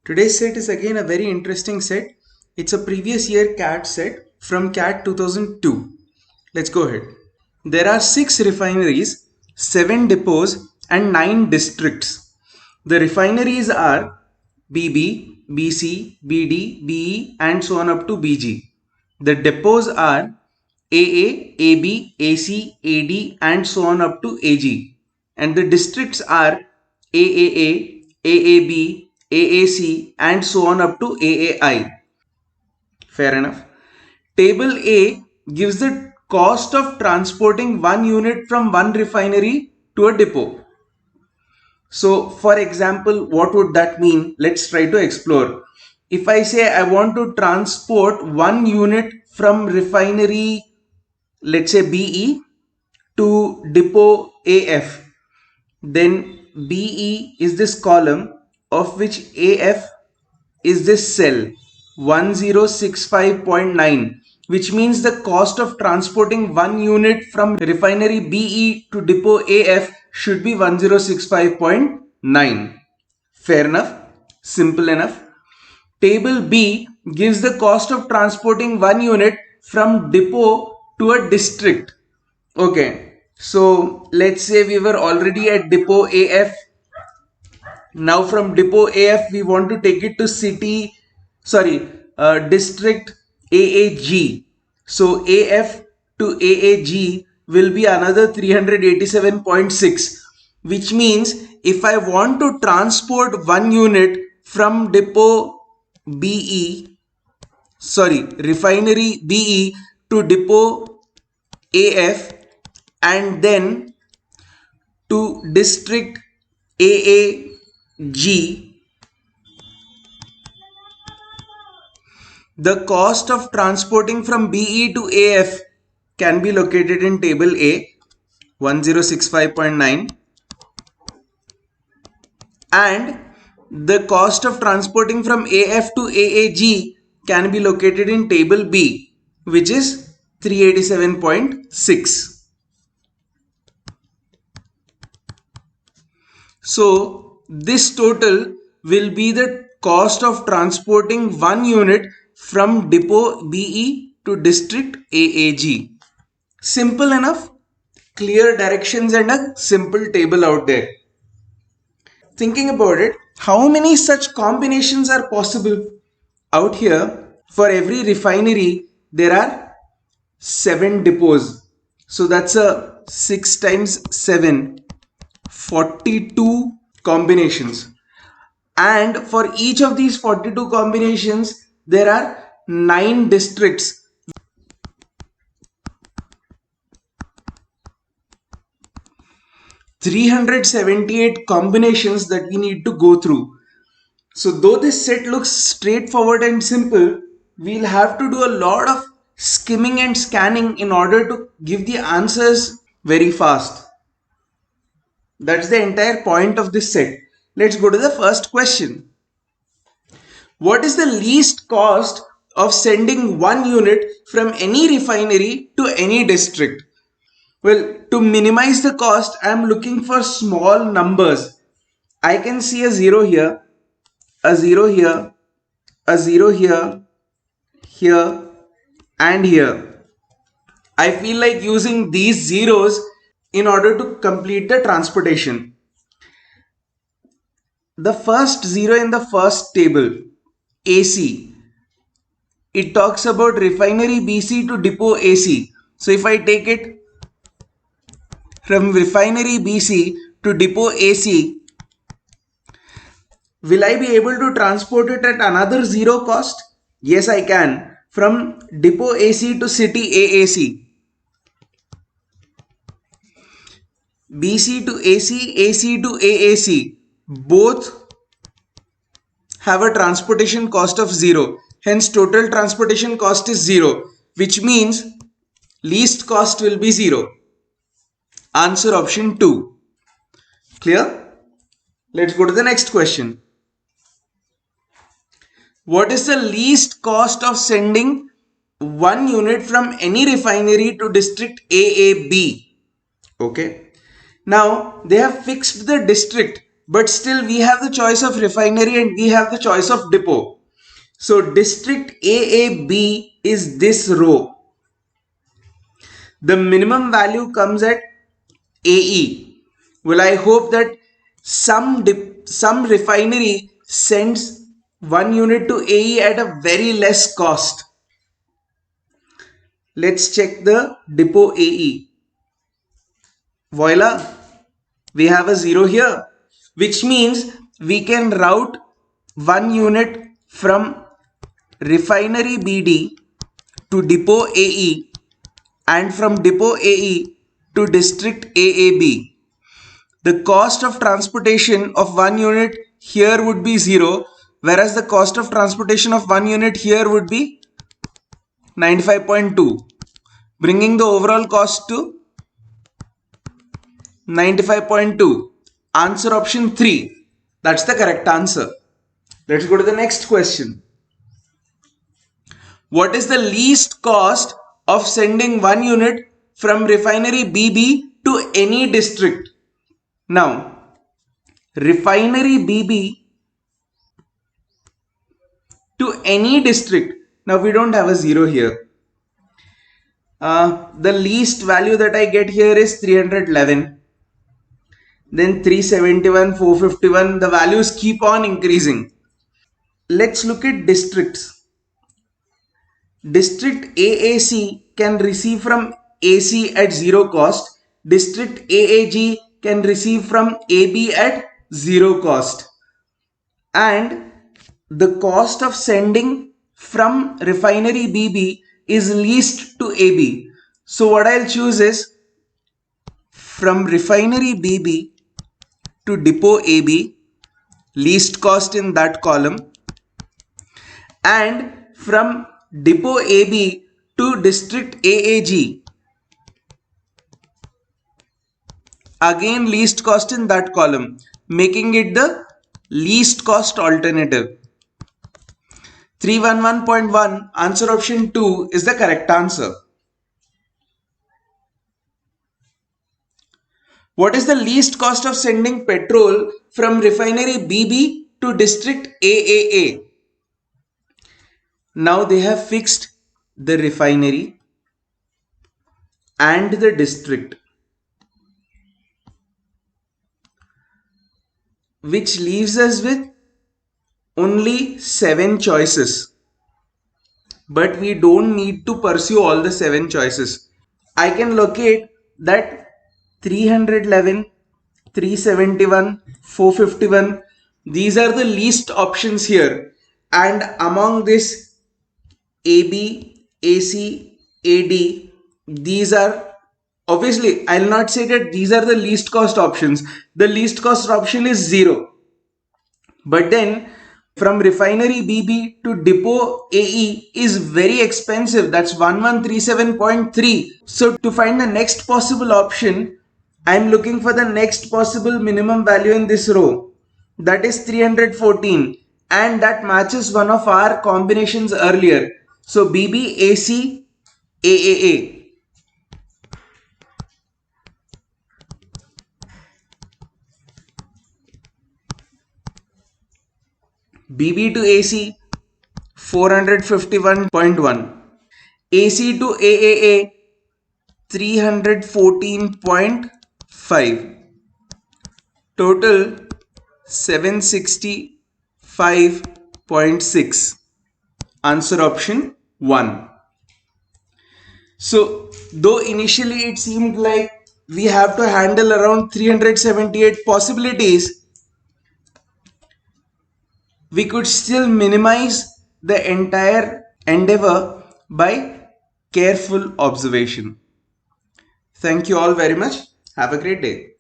Today's set is again a very interesting set. It's a previous year CAT set from CAT 2002. Let's go ahead. There are 6 refineries, 7 depots and 9 districts. The refineries are BB, BC, BD, BE and so on up to BG. The depots are AA, AB, AC, AD and so on up to AG. And the districts are AAA, AAB, AAC and so on up to AAI. Fair enough. Table A gives the cost of transporting one unit from one refinery to a depot. So for example, what would that mean? Let's try to explore. If I say I want to transport one unit from refinery, let's say BE to depot AF, then BE is this column of which AF is this cell 1065.9, which means the cost of transporting one unit from refinery BE to depot AF should be 1065.9. Fair enough, simple enough. Table B gives the cost of transporting one unit from depot to a district. Okay, so let's say we were already at depot AF. Now from depot AF we want to take it to district AAG. So AF to AAG will be another 387.6, which means if I want to transport one unit from refinery BE to depot AF and then to district AAG, the cost of transporting from BE to AF can be located in table A 1065.9 and the cost of transporting from AF to AAG can be located in table B, which is 387.6. So this total will be the cost of transporting one unit from depot BE to district AAG. Simple enough, clear directions and a simple table out there. Thinking about it, how many such combinations are possible? Out here, for every refinery, there are 7 depots. So that's a 6 times 7, 42 combinations. And for each of these 42 combinations, there are 9 districts. (378) combinations that we need to go through. So though this set looks straightforward and simple, we'll have to do a lot of skimming and scanning in order to give the answers very fast. That's the entire point of this set. Let's go to the first question. What is the least cost of sending one unit from any refinery to any district? Well, to minimize the cost, I am looking for small numbers. I can see a 0 here, a 0 here, a 0 here, here and here. I feel like using these zeros in order to complete the transportation. The first 0 in the first table, AC, it talks about refinery BC to depot AC. So if I take it from refinery BC to depot AC, will I be able to transport it at another 0 cost? Yes, I can. From depot AC to city AAC. BC to AC, AC to AAC, both have a transportation cost of 0. Hence total transportation cost is 0, which means least cost will be 0. Answer option 2. Clear? Let's go to the next question. What is the least cost of sending one unit from any refinery to district AAB? Okay. Now they have fixed the district but still we have the choice of refinery and we have the choice of depot. So district AAB is this row. The minimum value comes at AE. Well, I hope that some refinery sends one unit to AE at a very less cost. Let's check the depot AE. Voila, we have a 0 here, which means we can route one unit from refinery BD to depot AE and from depot AE to district AAB. The cost of transportation of one unit here would be 0, whereas the cost of transportation of one unit here would be 95.2, bringing the overall cost to 95.2. Answer option 3. That's the correct answer. Let's go to the next question. What is the least cost of sending one unit from refinery BB to any district? Now, refinery BB to any district. Now we don't have a 0 here. The least value that I get here is 311. Then 371, 451. The values keep on increasing. Let's look at districts. District AAC can receive from AC at 0 cost. District AAG can receive from AB at 0 cost. And the cost of sending from refinery BB is least to AB. So what I'll choose is from refinery BB to depot AB, least cost in that column, and from depot AB to district AAG, again least cost in that column, making it the least cost alternative. 311.1, answer option 2 is the correct answer. What is the least cost of sending petrol from refinery BB to district AAA? Now they have fixed the refinery and the district, which leaves us with only 7 choices. But we don't need to pursue all the 7 choices. I can locate that 311, 371, 451, these are the least options here, and among this AB, AC, AD, these are obviously, I'll not say that these are the least cost options. The least cost option is 0, but then from refinery BB to depot AE is very expensive. That's 1137.3. So to find the next possible option, I'm looking for the next possible minimum value in this row. That is 314, and that matches one of our combinations earlier. So BB, AC, AAA. BB to AC 451.1, AC to AAA 314.5, total 765.6. Answer option 1. So though initially it seemed like we have to handle around 378 possibilities, we could still minimize the entire endeavor by careful observation. Thank you all very much. Have a great day.